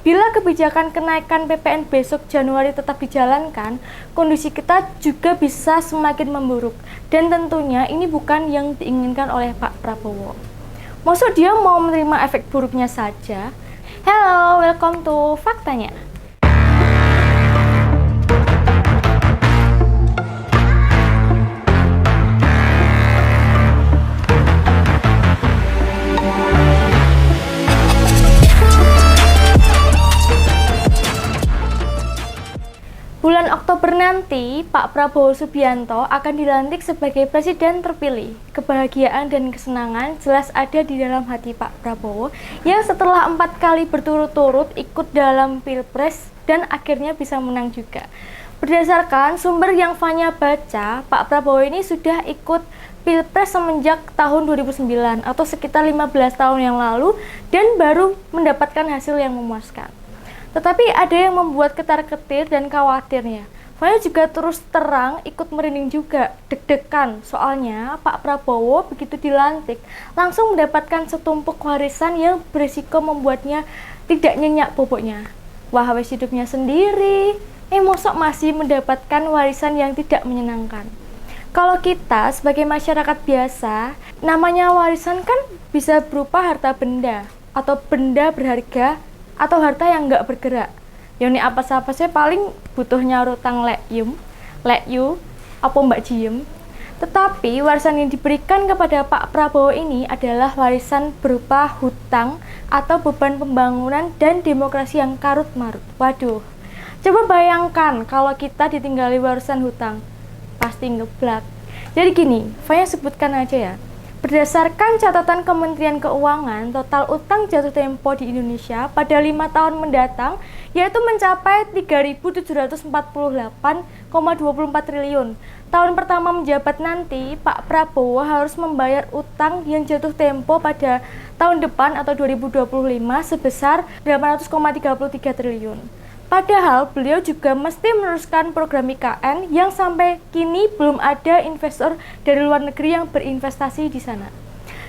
Bila kebijakan kenaikan PPN besok Januari tetap dijalankan, kondisi kita juga bisa semakin memburuk. Dan tentunya ini bukan yang diinginkan oleh Pak Prabowo. Maksud dia mau menerima efek buruknya saja? Hello, welcome to Faktanya. Bulan Oktober nanti, Pak Prabowo Subianto akan dilantik sebagai presiden terpilih. Kebahagiaan dan kesenangan jelas ada di dalam hati Pak Prabowo yang setelah 4 kali berturut-turut ikut dalam Pilpres dan akhirnya bisa menang juga. Berdasarkan sumber yang Fanya baca, Pak Prabowo ini sudah ikut Pilpres semenjak tahun 2009 atau sekitar 15 tahun yang lalu dan baru mendapatkan hasil yang memuaskan. Tetapi ada yang membuat ketar-ketir dan khawatirnya. Fanya juga terus terang ikut merinding juga, deg-degan. Soalnya Pak Prabowo begitu dilantik, langsung mendapatkan setumpuk warisan yang berisiko membuatnya tidak nyenyak boboknya. Wah, wis hidupnya sendiri, mosok masih mendapatkan warisan yang tidak menyenangkan. Kalau kita sebagai masyarakat biasa, namanya warisan kan bisa berupa harta benda atau benda berharga atau harta yang nggak bergerak. Yoni apa sih paling butuhnya utang lekyu, apa mbak jiem. Tetapi warisan yang diberikan kepada Pak Prabowo ini adalah warisan berupa hutang atau beban pembangunan dan demokrasi yang karut marut. Waduh, coba bayangkan kalau kita ditinggali warisan hutang, pasti ngeblak. Jadi gini, Fanya sebutkan aja ya. Berdasarkan catatan Kementerian Keuangan, total utang jatuh tempo di Indonesia pada 5 tahun mendatang yaitu mencapai 3.748,24 triliun. Tahun pertama menjabat nanti, Pak Prabowo harus membayar utang yang jatuh tempo pada tahun depan atau 2025 sebesar 800,33 triliun. Padahal beliau juga mesti meneruskan program IKN yang sampai kini belum ada investor dari luar negeri yang berinvestasi di sana.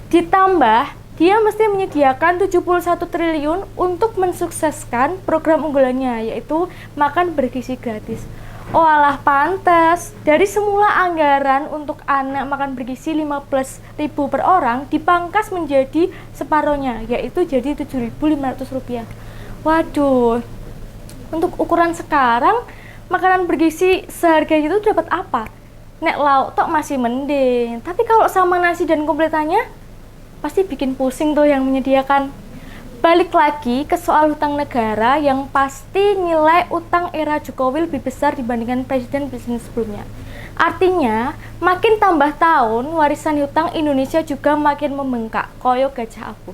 Ditambah, dia mesti menyediakan 71 triliun untuk mensukseskan program unggulannya, yaitu makan bergizi gratis. Oh alah pantes, dari semula anggaran untuk anak makan bergizi 15.000 per orang dipangkas menjadi separohnya, yaitu jadi Rp7.500. Waduh, untuk ukuran sekarang, makanan bergizi seharga itu dapat apa? Nek lauk tok masih mending, tapi kalau sama nasi dan kompletannya, pasti bikin pusing tuh yang menyediakan. Balik lagi ke soal hutang negara yang pasti nilai utang era Jokowi lebih besar dibandingkan presiden-presiden sebelumnya. Artinya, makin tambah tahun, warisan hutang Indonesia juga makin membengkak, koyo gajah abuh.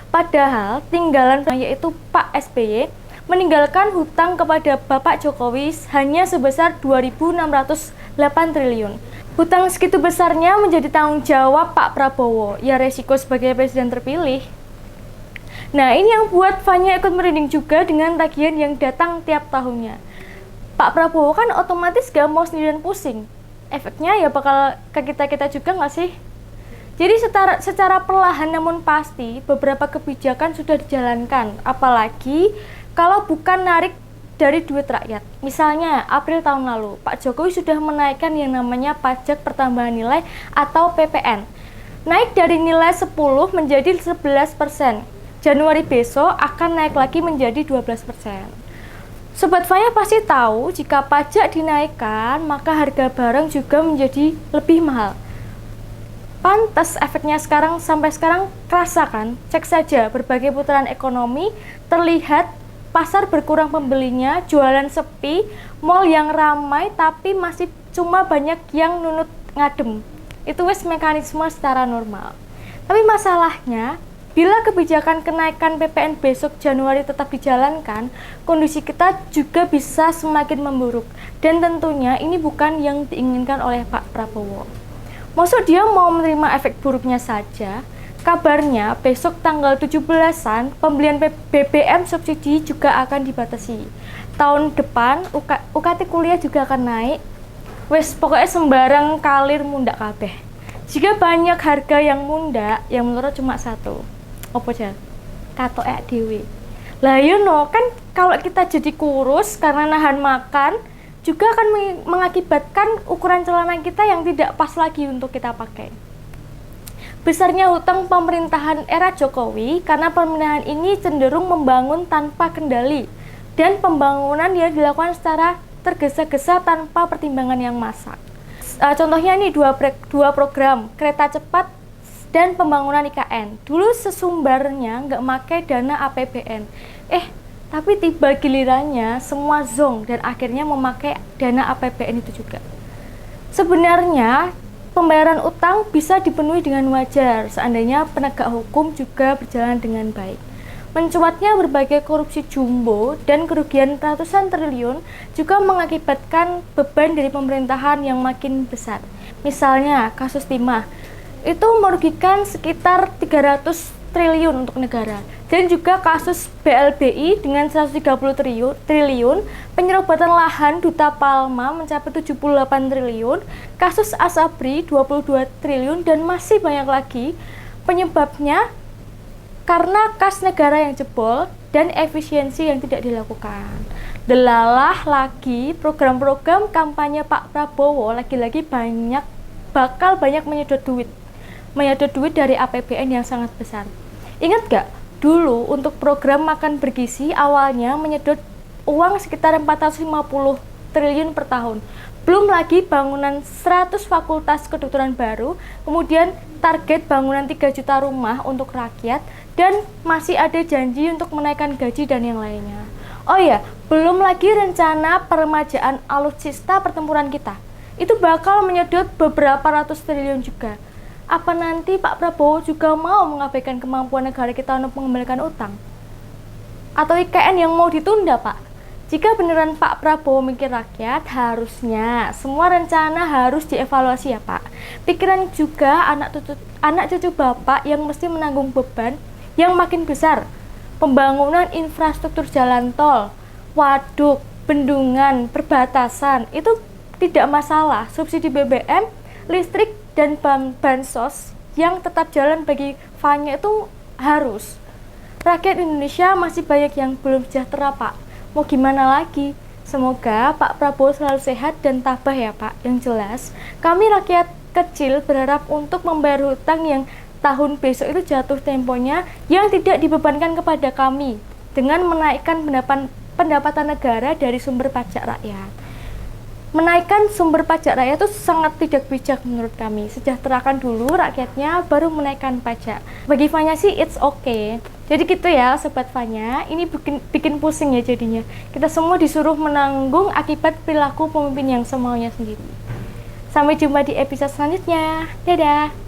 Padahal, tinggalan yaitu Pak SBY, meninggalkan hutang kepada Bapak Jokowi hanya sebesar 2.608 triliun. Hutang segitu besarnya menjadi tanggung jawab Pak Prabowo, ya resiko sebagai presiden terpilih. Nah, ini yang buat Fanya ikut merinding juga dengan tagihan yang datang tiap tahunnya. Pak Prabowo kan otomatis gak mau sendirian pusing. Efeknya ya bakal ke kita-kita juga gak sih? Jadi secara perlahan namun pasti beberapa kebijakan sudah dijalankan, apalagi kalau bukan narik dari duit rakyat. Misalnya, April tahun lalu, Pak Jokowi sudah menaikkan yang namanya pajak pertambahan nilai atau PPN. Naik dari nilai 10 menjadi 11%. Januari besok akan naik lagi menjadi 12%. Sobat Fanya pasti tahu, jika pajak dinaikkan, maka harga barang juga menjadi lebih mahal. Pantes efeknya sampai sekarang kerasa kan? Cek saja berbagai putaran ekonomi terlihat pasar berkurang pembelinya, jualan sepi, mall yang ramai tapi masih cuma banyak yang nunut ngadem. Itu wes mekanisme secara normal. Tapi masalahnya, bila kebijakan kenaikan PPN besok Januari tetap dijalankan, kondisi kita juga bisa semakin memburuk. Dan tentunya ini bukan yang diinginkan oleh Pak Prabowo. Maksud dia mau menerima efek buruknya saja? Kabarnya besok tanggal 17-an pembelian BBM subsidi juga akan dibatasi. Tahun depan UKT kuliah juga akan naik. Wes pokoknya sembarang kalir mundak kabeh. Jika banyak harga yang mundak, yang menurut cuma satu. Opo jan? Katok dhewe. Lah yo no kan Kalau kita jadi kurus karena nahan makan, juga akan mengakibatkan ukuran celana kita yang tidak pas lagi untuk kita pakai. Besarnya hutang pemerintahan era Jokowi karena pemerintahan ini cenderung membangun tanpa kendali dan pembangunan yang dilakukan secara tergesa-gesa tanpa pertimbangan yang masak. Contohnya nih dua program kereta cepat dan pembangunan IKN. Dulu sesumbarnya nggak pakai dana APBN. Tapi tiba gilirannya semua zonk dan akhirnya memakai dana APBN itu juga. Sebenarnya pembayaran utang bisa dipenuhi dengan wajar seandainya penegak hukum juga berjalan dengan baik. Mencuatnya berbagai korupsi jumbo dan kerugian ratusan triliun juga mengakibatkan beban dari pemerintahan yang makin besar. Misalnya kasus timah, itu merugikan sekitar 300 triliun untuk negara. Dan juga kasus BLBI dengan 130 triliun, penyerobatan lahan Duta Palma mencapai 78 triliun, kasus Asabri 22 triliun, dan masih banyak lagi. Penyebabnya karena kas negara yang jebol dan efisiensi yang tidak dilakukan. Delalah lagi program-program kampanye Pak Prabowo lagi-lagi bakal banyak menyedot duit dari APBN yang sangat besar. Ingat gak? Dulu untuk program makan bergizi awalnya menyedot uang sekitar 450 triliun per tahun. Belum lagi bangunan 100 fakultas kedokteran baru, kemudian target bangunan 3 juta rumah untuk rakyat, dan masih ada janji untuk menaikkan gaji dan yang lainnya. Oh ya, belum lagi rencana peremajaan alutsista pertempuran kita. Itu bakal menyedot beberapa ratus triliun juga. Apa nanti Pak Prabowo juga mau mengabaikan kemampuan negara kita untuk mengembalikan utang? Atau IKN yang mau ditunda, Pak? Jika beneran Pak Prabowo mikir rakyat, harusnya semua rencana harus dievaluasi ya, Pak. Pikiran juga anak cucu Bapak yang mesti menanggung beban yang makin besar. Pembangunan infrastruktur jalan tol, waduk, bendungan, perbatasan, itu tidak masalah. Subsidi BBM, listrik, dan bansos yang tetap jalan bagi Fanya itu harus. Rakyat Indonesia masih banyak yang belum sejahtera, Pak. Mau gimana lagi? Semoga Pak Prabowo selalu sehat dan tabah ya, Pak. Yang jelas, kami rakyat kecil berharap untuk membayar hutang yang tahun besok itu jatuh temponya yang tidak dibebankan kepada kami dengan menaikkan pendapatan negara dari sumber pajak rakyat. Menaikkan sumber pajak rakyat itu sangat tidak bijak menurut kami. Sejahterakan dulu rakyatnya, baru menaikkan pajak. Bagi Fanya sih it's okay. Jadi gitu ya Sobat Fanya, ini bikin pusing ya jadinya. Kita semua disuruh menanggung akibat perilaku pemimpin yang semaunya sendiri. Sampai jumpa di episode selanjutnya. Dadah!